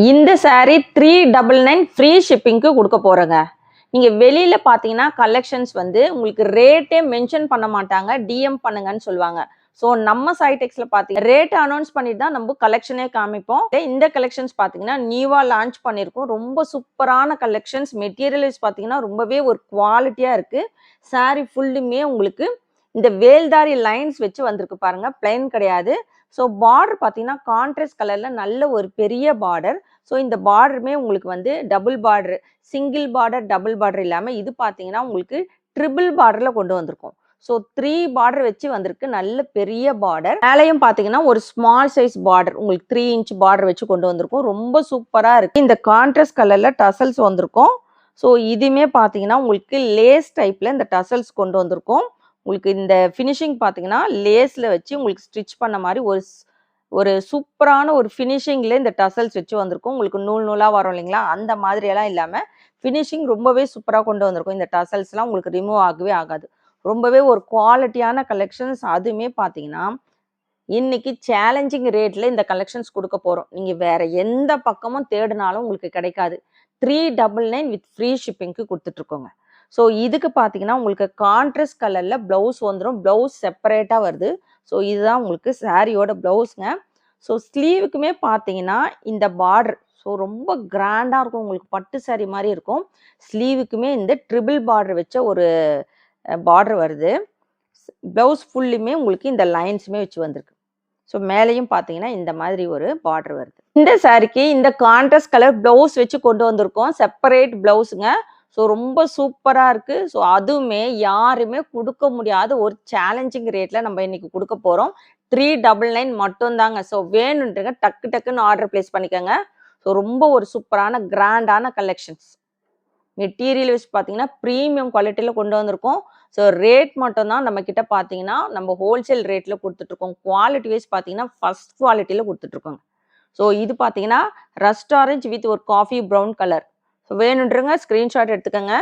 இந்த saree 399 free ஷிப்பிங்க்கு கொடுக்க போறேங்க. நீங்க வெளியில பார்த்தீங்கன்னா கலெக்ஷன்ஸ் வந்து உங்களுக்கு ரேட்டே மென்ஷன் பண்ண மாட்டாங்க. டிஎம் பண்ணுங்கன்னு சொல்லுவாங்க. ஸோ நம்ம சைடெக்ஸ்ல பார்த்தீங்கன்னா ரேட் அனௌன்ஸ் பண்ணிட்டு தான் நம்ம கலெக்ஷனே காமிப்போம். இந்த கலெக்ஷன்ஸ் பார்த்தீங்கன்னா நியூவா லான்ச் பண்ணியிருக்கோம். ரொம்ப சூப்பரான கலெக்ஷன்ஸ். மெட்டீரியல்ஸ் பார்த்தீங்கன்னா ரொம்பவே ஒரு குவாலிட்டியா இருக்கு. saree ஃபுல்லுமே உங்களுக்கு இந்த வேல்தாரி லைன்ஸ் வச்சு வந்திருக்கு பாருங்க. பிளைன் கிடையாது. ஸோ பார்டர் பார்த்தீங்கன்னா கான்ட்ராஸ்ட் கலர்ல நல்ல ஒரு பெரிய பார்டர். ஸோ இந்த பார்டருமே உங்களுக்கு வந்து double border, single border, double border இல்லாமல் இது பார்த்தீங்கன்னா உங்களுக்கு ட்ரிபிள் பார்டரில் கொண்டு வந்திருக்கோம். ஸோ 3 பார்டர் வச்சு வந்திருக்கு. நல்ல பெரிய பார்டர். மேலையும் பார்த்தீங்கன்னா ஒரு ஸ்மால் சைஸ் பார்டர் உங்களுக்கு 3 இன்ச் பார்டர் வச்சு கொண்டு வந்திருக்கோம். ரொம்ப சூப்பராக இருக்கு. இந்த கான்ட்ராஸ்ட் கலர்ல டசல்ஸ் வந்திருக்கும். ஸோ இதுவுமே பார்த்தீங்கன்னா உங்களுக்கு லேஸ் டைப்ல இந்த டசல்ஸ் கொண்டு வந்திருக்கோம். உங்களுக்கு இந்த ஃபினிஷிங் பார்த்தீங்கன்னா லேஸில் வச்சு உங்களுக்கு ஸ்டிச் பண்ண மாதிரி ஒரு சூப்பரான ஒரு ஃபினிஷிங்கில் இந்த டசல்ஸ் வச்சு வந்திருக்கும். உங்களுக்கு நூல் நூலாக வரும் இல்லைங்களா, அந்த மாதிரியெல்லாம் இல்லாமல் ஃபினிஷிங் ரொம்பவே சூப்பராக கொண்டு வந்திருக்கும். இந்த டசல்ஸ்லாம் உங்களுக்கு ரிமூவ் ஆகவே ஆகாது. ரொம்பவே ஒரு குவாலிட்டியான கலெக்ஷன்ஸ். அதுவுமே பார்த்தீங்கன்னா இன்னைக்கு சேலஞ்சிங் ரேட்டில் இந்த கலெக்ஷன்ஸ் கொடுக்க போகிறோம். நீங்கள் வேற எந்த பக்கமும் தேடினாலும் உங்களுக்கு கிடைக்காது. 399 வித் ஃப்ரீ ஷிப்பிங்க்கு கொடுத்துட்ருக்கோங்க. ஸோ இதுக்கு பார்த்தீங்கன்னா உங்களுக்கு கான்ட்ராஸ்ட் கலரில் ப்ளவுஸ் வந்துடும். ப்ளவுஸ் செப்பரேட்டாக வருது. ஸோ இதுதான் உங்களுக்கு சாரியோட ப்ளவுஸுங்க. ஸோ ஸ்லீவுக்குமே பார்த்தீங்கன்னா இந்த பார்டர் ஸோ ரொம்ப கிராண்டாக இருக்கும். உங்களுக்கு பட்டு சாரி மாதிரி இருக்கும். ஸ்லீவுக்குமே இந்த ட்ரிபிள் பார்டர் வச்ச ஒரு பார்டர் வருது. ப்ளவுஸ் ஃபுல்லுமே உங்களுக்கு இந்த லைன்ஸுமே வச்சு வந்திருக்கு. ஸோ மேலேயும் பார்த்தீங்கன்னா இந்த மாதிரி ஒரு பார்டர் வருது. இந்த சாரிக்கு இந்த கான்ட்ராஸ்ட் கலர் ப்ளவுஸ் வச்சு கொண்டு வந்திருக்கோம். செப்பரேட் ப்ளவுஸுங்க. ஸோ ரொம்ப சூப்பராக இருக்குது. ஸோ அதுவுமே யாருமே கொடுக்க முடியாத ஒரு சேலஞ்சிங் ரேட்டில் நம்ம இன்னைக்கு கொடுக்க போகிறோம். 399 மட்டும்தாங்க. ஸோ வேணுன்றங்க டக்கு டக்குன்னு ஆர்டர் பிளேஸ் பண்ணிக்கோங்க. ஸோ ரொம்ப ஒரு சூப்பரான கிராண்டான கலெக்ஷன்ஸ். மெட்டீரியல் வச்சு பார்த்தீங்கன்னா ப்ரீமியம் குவாலிட்டியில் கொண்டு வந்திருக்கோம். ஸோ ரேட் மட்டும்தான் நம்ம கிட்ட பார்த்தீங்கன்னா நம்ம ஹோல்சேல் ரேட்டில் கொடுத்துட்ருக்கோம். குவாலிட்டி வைஸ் பார்த்தீங்கன்னா ஃபர்ஸ்ட் குவாலிட்டியில் கொடுத்துட்ருக்கோங்க. ஸோ இது பார்த்தீங்கன்னா ரஸ்ட் ஆரஞ்ச் வித் ஒரு காஃபி ப்ரௌன் கலர். ஸோ வேணுன்றங்க ஸ்க்ரீன்ஷாட் எடுத்துக்கோங்க.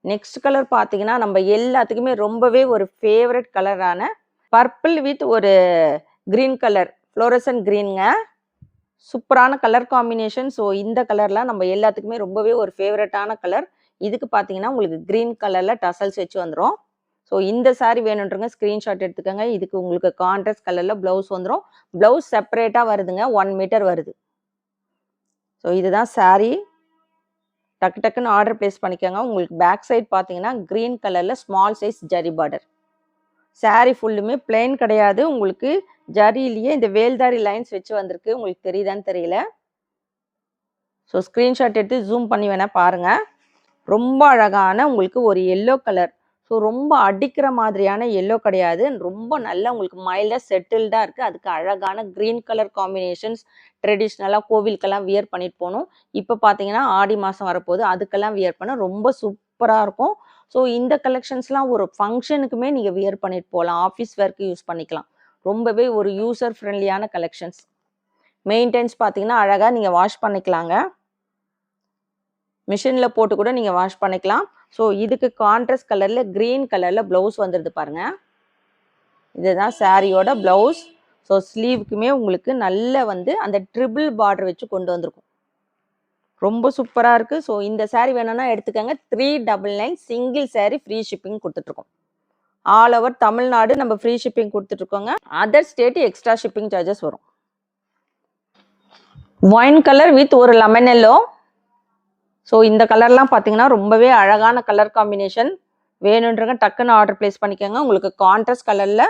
நெக்ஸ்ட் கலர் பார்த்தீங்கன்னா நம்ம எல்லாத்துக்குமே ரொம்பவே ஒரு ஃபேவரட் கலரான பர்பிள் வித் ஒரு க்ரீன் கலர், ஃப்ளோரசன்ட் க்ரீனுங்க. சூப்பரான கலர் காம்பினேஷன். ஸோ இந்த கலர்லாம் நம்ம எல்லாத்துக்குமே ரொம்பவே ஒரு ஃபேவரட்டான கலர். இதுக்கு பார்த்தீங்கன்னா உங்களுக்கு க்ரீன் கலரில் டசல்ஸ் வச்சு வந்துடும். ஸோ இந்த சாரீ வேணுன்றங்க ஸ்க்ரீன்ஷாட் எடுத்துக்கோங்க. இதுக்கு உங்களுக்கு கான்ட்ராஸ்ட் கலரில் ப்ளவுஸ் வந்துடும். ப்ளவுஸ் செப்பரேட்டாக வருதுங்க. 1 மீட்டர் வருது. ஸோ இதுதான் சாரீ. டக்கு டக்குன்னு ஆர்டர் பிளேஸ் பண்ணிக்கோங்க. உங்களுக்கு பேக் சைட் பார்த்தீங்கன்னா க்ரீன் கலரில் small size zari border. Sari ஃபுல்லுமே பிளெயின் கிடையாது. உங்களுக்கு ஜரியிலேயே இந்த வேல்தாரி லைன்ஸ் வச்சு வந்திருக்கு. உங்களுக்கு தெரியுதான்னு தெரியல. ஸோ ஸ்க்ரீன்ஷாட் எடுத்து ஜூம் பண்ணி வேணால் பாருங்கள். ரொம்ப அழகான உங்களுக்கு ஒரு எல்லோ கலர். ஸோ ரொம்ப அடிக்கிற மாதிரியான எல்லோ கிடையாது. ரொம்ப நல்லா உங்களுக்கு மைல்டாக செட்டில்டாக இருக்குது. அதுக்கு அழகான க்ரீன் கலர் காம்பினேஷன்ஸ். ட்ரெடிஷ்னலாக கோவிலுக்கெல்லாம் வியர் பண்ணிட்டு போகணும். இப்போ பார்த்தீங்கன்னா ஆடி மாதம் வரப்போகுது. அதுக்கெல்லாம் வியர் பண்ண ரொம்ப சூப்பராக இருக்கும். ஸோ இந்த கலெக்ஷன்ஸ்லாம் ஒரு ஃபங்க்ஷனுக்குமே நீங்கள் வியர் பண்ணிட்டு போகலாம். ஆஃபீஸ் வேர்க்கு யூஸ் பண்ணிக்கலாம். ரொம்பவே ஒரு யூசர் ஃப்ரெண்ட்லியான கலெக்ஷன்ஸ். மெயின்டெனன்ஸ் பார்த்தீங்கன்னா அழகாக நீங்கள் வாஷ் பண்ணிக்கலாங்க. மிஷினில் போட்டு கூட நீங்கள் வாஷ் பண்ணிக்கலாம். ஸோ இதுக்கு கான்ட்ராஸ்ட் கலரில் க்ரீன் கலரில் ப்ளவுஸ் வந்துடுது பாருங்கள். இதுதான் சாரியோட ப்ளவுஸ். ஸோ ஸ்லீவுக்குமே உங்களுக்கு நல்ல வந்து அந்த ட்ரிபிள் பார்டர் வச்சு கொண்டு வந்திருக்கும். ரொம்ப சூப்பராக இருக்குது. ஸோ இந்த சாரீ வேணும்னா எடுத்துக்கோங்க. 399 சிங்கிள் சாரீ ஃப்ரீ ஷிப்பிங் கொடுத்துட்ருக்கோம். ஆல் ஓவர் தமிழ்நாடு நம்ம ஃப்ரீ ஷிப்பிங் கொடுத்துட்ருக்கோங்க. Other state extra shipping charges வரும். ஒயின் கலர் வித் ஒரு லெமன் எல்லோ. ஸோ இந்த கலர்லாம் பார்த்தீங்கன்னா ரொம்பவே அழகான கலர் காம்பினேஷன். வேணுன்றங்க டக்குன்னு ஆர்டர் பிளேஸ் பண்ணிக்கோங்க. உங்களுக்கு கான்ட்ராஸ்ட் கலரில்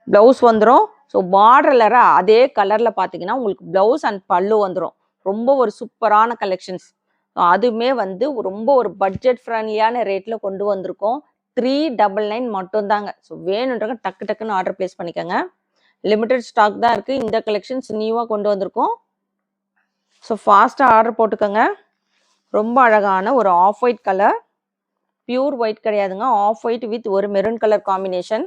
ப்ளவுஸ் வந்துடும். ஸோ பார்டரில் அதே கலரில் பார்த்தீங்கன்னா உங்களுக்கு ப்ளவுஸ் அண்ட் பல்லு வந்துடும். ரொம்ப ஒரு சூப்பரான கலெக்ஷன்ஸ். அதுவுமே வந்து ரொம்ப ஒரு பட்ஜெட் ஃப்ரெண்ட்லியான ரேட்டில் கொண்டு வந்திருக்கோம். 399 மட்டும்தாங்க. ஸோ வேணுன்றங்க டக்கு டக்குன்னு ஆர்டர் பிளேஸ் பண்ணிக்கோங்க. லிமிடெட் ஸ்டாக் தான் இருக்குது. இந்த கலெக்ஷன்ஸ் நியூவாக கொண்டு வந்திருக்கோம். ஸோ ஃபாஸ்ட்டாக ஆர்டர் போட்டுக்கோங்க. ரொம்ப அழகான ஒரு off white colour. Pure white கிடையாதுங்க. ஆஃப் ஒயிட் வித் ஒரு மெரூன் கலர் காம்பினேஷன்.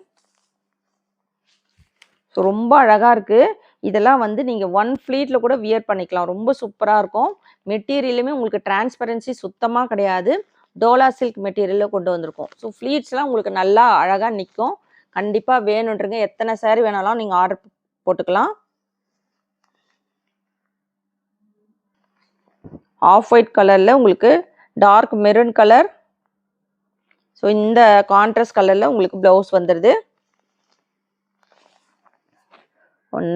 ஸோ ரொம்ப அழகாக இருக்குது. இதெல்லாம் வந்து நீங்கள் 1 ஃப்ளீட்டில் கூட வியர் பண்ணிக்கலாம். ரொம்ப சூப்பராக இருக்கும். மெட்டீரியலுமே உங்களுக்கு டிரான்ஸ்பரன்சி சுத்தமாக கிடையாது. டோலா சில்க் மெட்டீரியலில் கொண்டு வந்திருக்கோம். ஸோ ஃப்ளீட்ஸ்லாம் உங்களுக்கு நல்லா அழகாக நிற்கும். கண்டிப்பாக வேணுன்றங்க எத்தனை சாரீ வேணாலும் நீங்கள் ஆர்டர் போட்டுக்கலாம். ஆஃப் ஒயிட் கலரில் உங்களுக்கு டார்க் மெரூன் கலர். ஸோ இந்த கான்ட்ராஸ்ட் கலரில் உங்களுக்கு ப்ளவுஸ் வந்துடுது.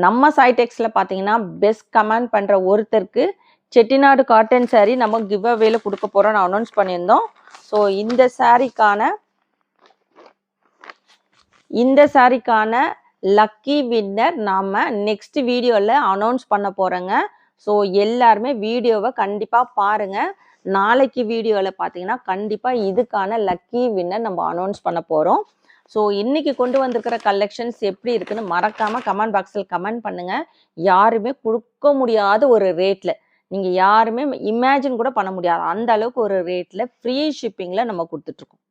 நம்ம சைடெக்ஸில் பார்த்தீங்கன்னா பெஸ்ட் கமெண்ட் பண்ணுற ஒருத்தருக்கு செட்டிநாடு காட்டன் saree நம்ம கிவ் அவேல கொடுக்க போகிறோம்னு அனௌன்ஸ் பண்ணியிருந்தோம். ஸோ இந்த சாரிக்கான லக்கி வின்னர் நாம் நெக்ஸ்ட் வீடியோவில் அனௌன்ஸ் பண்ண போகிறோங்க. ஸோ எல்லாருமே வீடியோவை கண்டிப்பாக பாருங்கள். நாளைக்கு வீடியோவில் பார்த்தீங்கன்னா கண்டிப்பாக இதுக்கான லக்கி வின்னர் நம்ம அனௌன்ஸ் பண்ண போகிறோம். ஸோ இன்றைக்கி கொண்டு வந்திருக்கிற கலெக்ஷன்ஸ் எப்படி இருக்குன்னு மறக்காமல் கமெண்ட் பாக்ஸில் கமெண்ட் பண்ணுங்கள். யாருமே கொடுக்க முடியாத ஒரு ரேட்டில், நீங்கள் யாருமே இமேஜின் கூட பண்ண முடியாது அந்த அளவுக்கு ஒரு ரேட்டில் ஃப்ரீ ஷிப்பிங்கில் நம்ம கொடுத்துட்ருக்கோம்.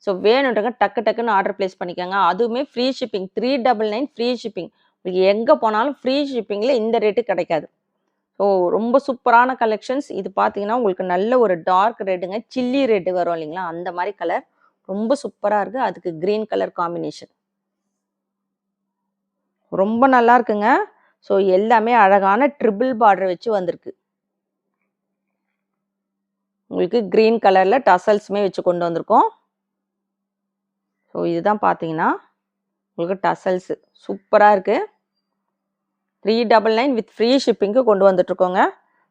ஸோ வேணுன்றங்க டக்குன்னு ஆர்டர் ப்ளேஸ் பண்ணிக்கோங்க. அதுவுமே ஃப்ரீ ஷிப்பிங் 399 ஃப்ரீ ஷிப்பிங். உங்களுக்கு எங்கே போனாலும் ஃப்ரீ ஷிப்பிங்கில் இந்த ரேட்டு கிடைக்காது. ஸோ ரொம்ப சூப்பரான கலெக்ஷன்ஸ். இது பார்த்தீங்கன்னா உங்களுக்கு நல்ல ஒரு டார்க் ரெட்டுங்க, சில்லி ரெட்டு வரும் இல்லைங்களா, அந்த மாதிரி கலர் ரொம்ப சூப்பராக இருக்குது. அதுக்கு க்ரீன் கலர் காம்பினேஷன் ரொம்ப நல்லா இருக்குங்க. ஸோ எல்லாமே அழகான ட்ரிபிள் பார்டர் வச்சு வந்திருக்கு. உங்களுக்கு க்ரீன் கலரில் டசல்ஸுமே வச்சு கொண்டு வந்திருக்கோம். ஸோ இதுதான் பார்த்தீங்கன்னா உங்களுக்கு டசல்ஸு சூப்பராக இருக்குது. 399 வித் ஃப்ரீ ஷிப்பிங்க்கு கொண்டு வந்துட்ருக்கோங்க.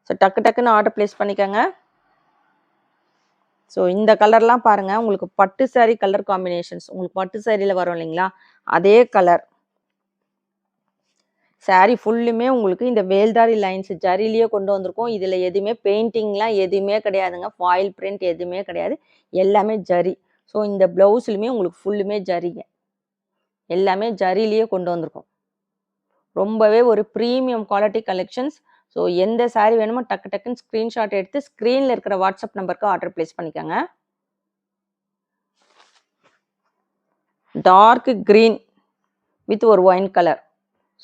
ஸோ டக்குன்னு ஆர்டர் ப்ளேஸ் பண்ணிக்கோங்க. ஸோ இந்த கலர்லாம் பாருங்கள், உங்களுக்கு பட்டு சாரீ கலர் காம்பினேஷன்ஸ். உங்களுக்கு பட்டு சாரியில் வரும் இல்லைங்களா, அதே கலர் சாரீ ஃபுல்லுமே உங்களுக்கு இந்த வேல்தாரி லைன்ஸ் ஜரிலேயே கொண்டு வந்திருக்கோம். இதில் எதுவுமே பெயிண்டிங்லாம் எதுவுமே கிடையாதுங்க, ஃபாயில் பிரிண்ட் எதுவுமே கிடையாது, எல்லாமே ஜரி. ஸோ இந்த ப்ளவுஸ்லையுமே உங்களுக்கு ஃபுல்லுமே ஜரிங்க, எல்லாமே ஜரிலேயே கொண்டு வந்திருக்கோம். ரொம்பவே ஒரு ப்ரீமியம் குவாலிட்டி கலெக்ஷன்ஸ். ஸோ எந்த சாரீ வேணுமோ டக்குன்னு ஸ்க்ரீன்ஷாட் எடுத்து ஸ்க்ரீனில் இருக்கிற வாட்ஸ்அப் நம்பருக்கு ஆர்டர் ப்ளேஸ் பண்ணிக்கோங்க. டார்க் க்ரீன் வித் ஒரு ஒயின் கலர்.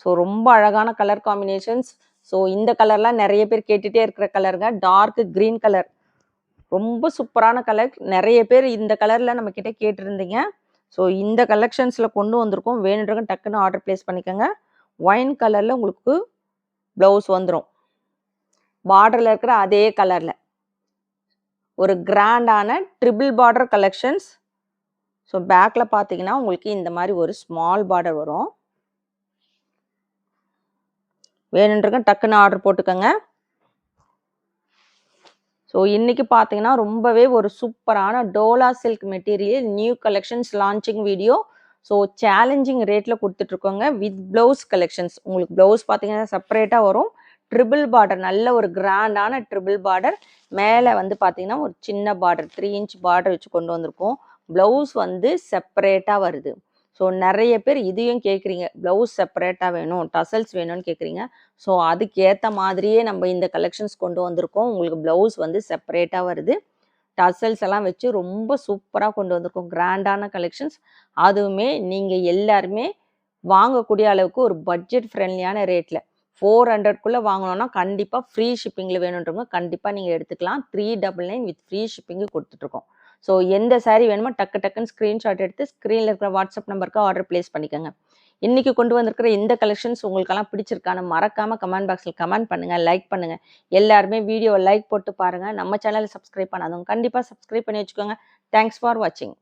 ஸோ ரொம்ப அழகான கலர் காம்பினேஷன்ஸ். ஸோ இந்த கலர்லாம் நிறைய பேர் கேட்டுகிட்டே இருக்கிற கலருங்க, டார்க் க்ரீன் கலர். ரொம்ப சூப்பரான கலர். நிறைய பேர் இந்த கலரில் நம்மக்கிட்ட கேட்டிருந்தீங்க. ஸோ இந்த கலெக்ஷன்ஸில் கொண்டு வந்திருக்கோம். வேணுன்றவங்க டக்குன்னு ஆர்டர் ப்ளேஸ் பண்ணிக்கோங்க. ஒயின் கலரில் உங்களுக்கு ப்ளவுஸ் வந்துடும், பார்டரில் இருக்கிற அதே கலரில் ஒரு கிராண்டான ட்ரிபிள் பார்டர் கலெக்ஷன்ஸ். ஸோ பேக்கில் பார்த்தீங்கன்னா உங்களுக்கு இந்த மாதிரி ஒரு ஸ்மால் பார்டர் வரும். வேணுன்றவங்க டக்குன்னு ஆர்டர் போட்டுக்கோங்க. ஸோ இன்றைக்கி பார்த்தீங்கன்னா ரொம்பவே ஒரு சூப்பரான Dola silk material new collections launching video. So challenging ரேட்டில் கொடுத்துட்ருக்கோங்க வித் ப்ளவுஸ் கலெக்ஷன்ஸ். உங்களுக்கு ப்ளவுஸ் பார்த்தீங்கன்னா செப்பரேட்டாக வரும், ட்ரிபிள் பார்டர், நல்ல ஒரு கிராண்டான ட்ரிபிள் பார்டர். மேலே வந்து பார்த்தீங்கன்னா ஒரு சின்ன பார்டர் 3 இன்ச் பார்டர் வச்சு கொண்டு வந்திருக்கோம். ப்ளவுஸ் வந்து செப்பரேட்டாக வருது. ஸோ நிறைய பேர் இதையும் கேட்குறீங்க, ப்ளவுஸ் செப்பரேட்டாக வேணும், டசல்ஸ் வேணும்னு கேட்குறீங்க. ஸோ அதுக்கேற்ற மாதிரியே நம்ம இந்த கலெக்ஷன்ஸ் கொண்டு வந்திருக்கோம். உங்களுக்கு ப்ளவுஸ் வந்து செப்பரேட்டாக வருது, டசல்ஸ் எல்லாம் வச்சு ரொம்ப சூப்பராக கொண்டு வந்திருக்கோம். கிராண்டான கலெக்ஷன்ஸ். அதுவுமே நீங்கள் எல்லாருமே வாங்கக்கூடிய அளவுக்கு ஒரு பட்ஜெட் ஃப்ரெண்ட்லியான ரேட்டில் 400க்குள்ளே வாங்கினோன்னா கண்டிப்பாக ஃப்ரீ ஷிப்பிங்கில் வேணுன்றவங்க கண்டிப்பாக நீங்கள் எடுத்துக்கலாம். 399 வித் ஃப்ரீ ஷிப்பிங்கு கொடுத்துட்ருக்கோம். ஸோ எந்த சாரீ வேணுமோ டக்குன்னு ஸ்க்ரீன்ஷாட் எடுத்து ஸ்க்ரீனில் இருக்கிற வாட்ஸ்அப் நம்பருக்கு ஆர்டர் ப்ளேஸ் பண்ணிக்கோங்க. இன்றைக்கி கொண்டு வந்திருக்கிற இந்த கலெக்ஷன்ஸ் உங்களுக்கெல்லாம் பிடிச்சிருக்கான்னு மறக்காமல் கமெண்ட் பாக்ஸில் கமெண்ட் பண்ணுங்கள், லைக் பண்ணுங்கள். எல்லாருமே வீடியோவை லைக் போட்டு பாருங்கள். நம்ம சேனலை சப்ஸ்கிரைப் பண்ணாதவங்க கண்டிப்பாக சப்ஸ்கிரைப் பண்ணி வச்சுக்கோங்க. தேங்க்ஸ் ஃபார் வாட்சிங்.